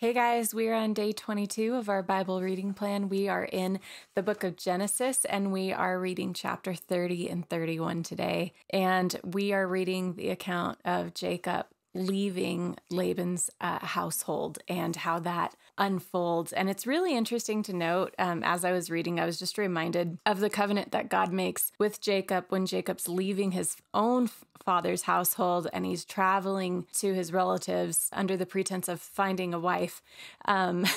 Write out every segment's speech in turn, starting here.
Hey guys, we are on day 22 of our Bible reading plan. We are in the book of Genesis and we are reading chapter 30 and 31 today. And we are reading the account of Jacob leaving Laban's household and how that unfolds. And it's really interesting to note, as I was reading, I was just reminded of the covenant that God makes with Jacob when Jacob's leaving his own father's household and he's traveling to his relatives under the pretense of finding a wife. And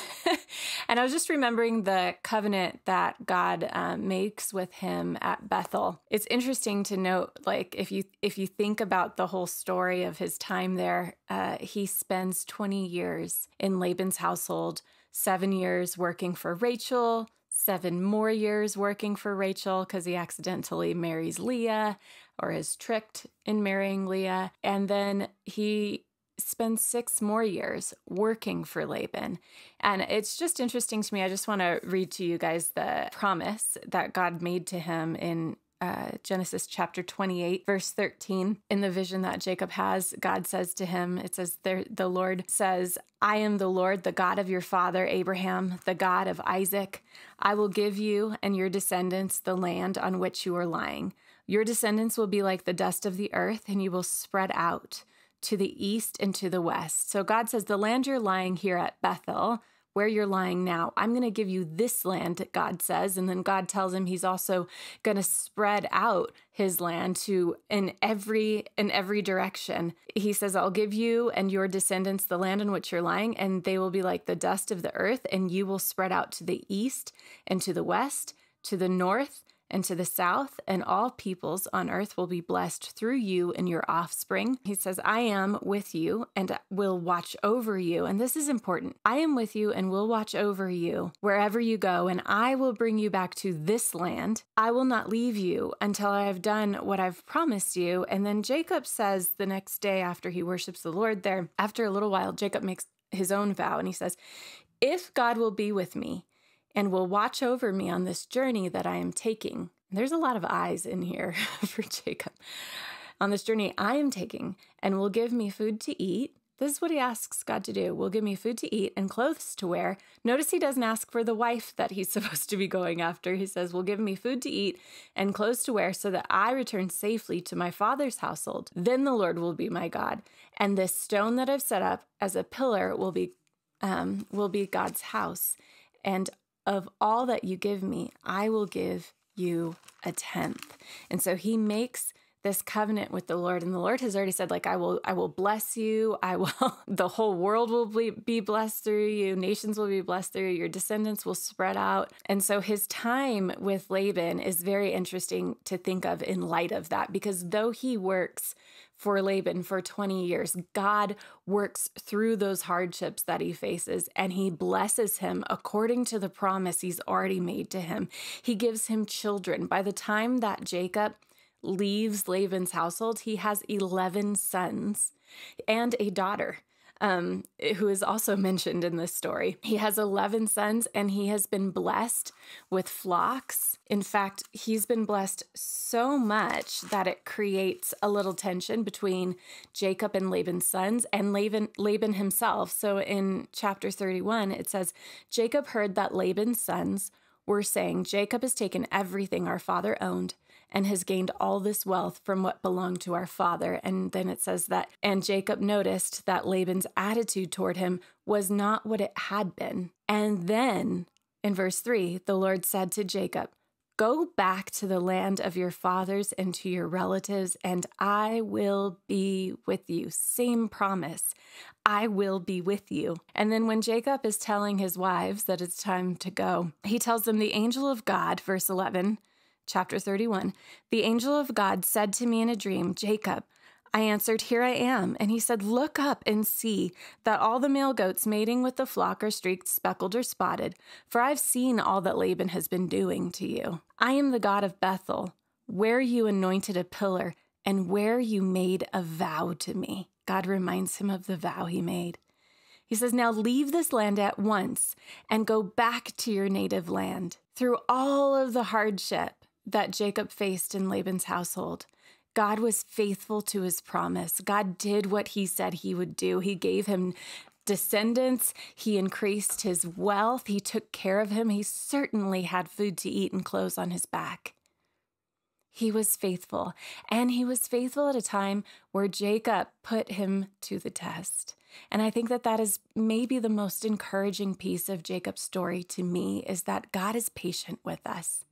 I was just remembering the covenant that God makes with him at Bethel. It's interesting to note, like, if you think about the whole story of his time there, he spends 20 years in Laban's household, 7 years working for Rachel, 7 more years working for Rachel because he accidentally marries Leah or is tricked in marrying Leah. And then he spends 6 more years working for Laban. And it's just interesting to me. I just want to read to you guys the promise that God made to him in Genesis chapter 28, verse 13. In the vision that Jacob has, God says to him, it says, the Lord says, "I am the Lord, the God of your father Abraham, the God of Isaac. I will give you and your descendants the land on which you are lying. Your descendants will be like the dust of the earth, and you will spread out to the east and to the west." So God says, the land you're lying here at Bethel, where you're lying now, I'm going to give you this land, God says. And then God tells him he's also going to spread out his land to in every direction. He says, I'll give you and your descendants the land in which you're lying, and they will be like the dust of the earth, and you will spread out to the east and to the west, to the north and to the south, and all peoples on earth will be blessed through you and your offspring. He says, I am with you and will watch over you. And this is important. I am with you and will watch over you wherever you go, and I will bring you back to this land. I will not leave you until I have done what I've promised you. And then Jacob says the next day after he worships the Lord there, after a little while, Jacob makes his own vow, and he says, if God will be with me and will watch over me on this journey that I am taking. There's a lot of eyes in here for Jacob. On this journey I am taking, and will give me food to eat. This is what he asks God to do. Will give me food to eat and clothes to wear. Notice he doesn't ask for the wife that he's supposed to be going after. He says, will give me food to eat and clothes to wear so that I return safely to my father's household. Then the Lord will be my God. And this stone that I've set up as a pillar will be God's house. And of all that you give me, I will give you 1/10. And so he makes this covenant with the Lord, and the Lord has already said, like, I will bless you. The whole world will be blessed through you. Nations will be blessed through you. Your descendants will spread out. And so his time with Laban is very interesting to think of in light of that, because though he works for Laban for 20 years, God works through those hardships that he faces, and he blesses him according to the promise he's already made to him. He gives him children. By the time that Jacob leaves Laban's household, he has 11 sons and a daughter, who is also mentioned in this story. He has 11 sons, and he has been blessed with flocks. In fact, he's been blessed so much that it creates a little tension between Jacob and Laban's sons and Laban himself. So in chapter 31, it says, Jacob heard that Laban's sons were saying, Jacob has taken everything our father owned and has gained all this wealth from what belonged to our father. And then it says that, and Jacob noticed that Laban's attitude toward him was not what it had been. And then in verse 3, the Lord said to Jacob, go back to the land of your fathers and to your relatives, and I will be with you. Same promise. I will be with you. And then when Jacob is telling his wives that it's time to go, he tells them, the angel of God, verse 11, chapter 31, the angel of God said to me in a dream, Jacob. I answered, here I am. And he said, look up and see that all the male goats mating with the flock are streaked, speckled, or spotted, for I've seen all that Laban has been doing to you. I am the God of Bethel, where you anointed a pillar and where you made a vow to me. God reminds him of the vow he made. He says, now leave this land at once and go back to your native land. Through all of the hardship that Jacob faced in Laban's household, God was faithful to his promise. God did what he said he would do. He gave him descendants. He increased his wealth. He took care of him. He certainly had food to eat and clothes on his back. He was faithful, and he was faithful at a time where Jacob put him to the test. And I think that that is maybe the most encouraging piece of Jacob's story to me, is that God is patient with us.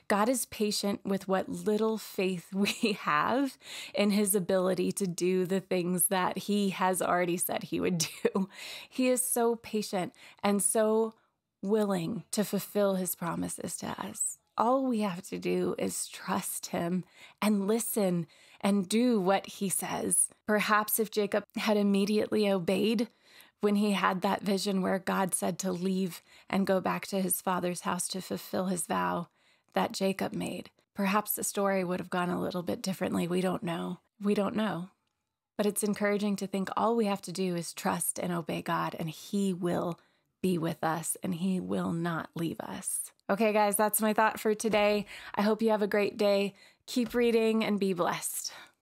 God is patient with what little faith we have in his ability to do the things that he has already said he would do. He is so patient and so willing to fulfill his promises to us. All we have to do is trust him and listen and do what he says. Perhaps if Jacob had immediately obeyed when he had that vision where God said to leave and go back to his father's house to fulfill his vow that Jacob made, perhaps the story would have gone a little bit differently. We don't know. We don't know. But it's encouraging to think all we have to do is trust and obey God, and he will be with us and he will not leave us. Okay, guys, that's my thought for today. I hope you have a great day. Keep reading and be blessed.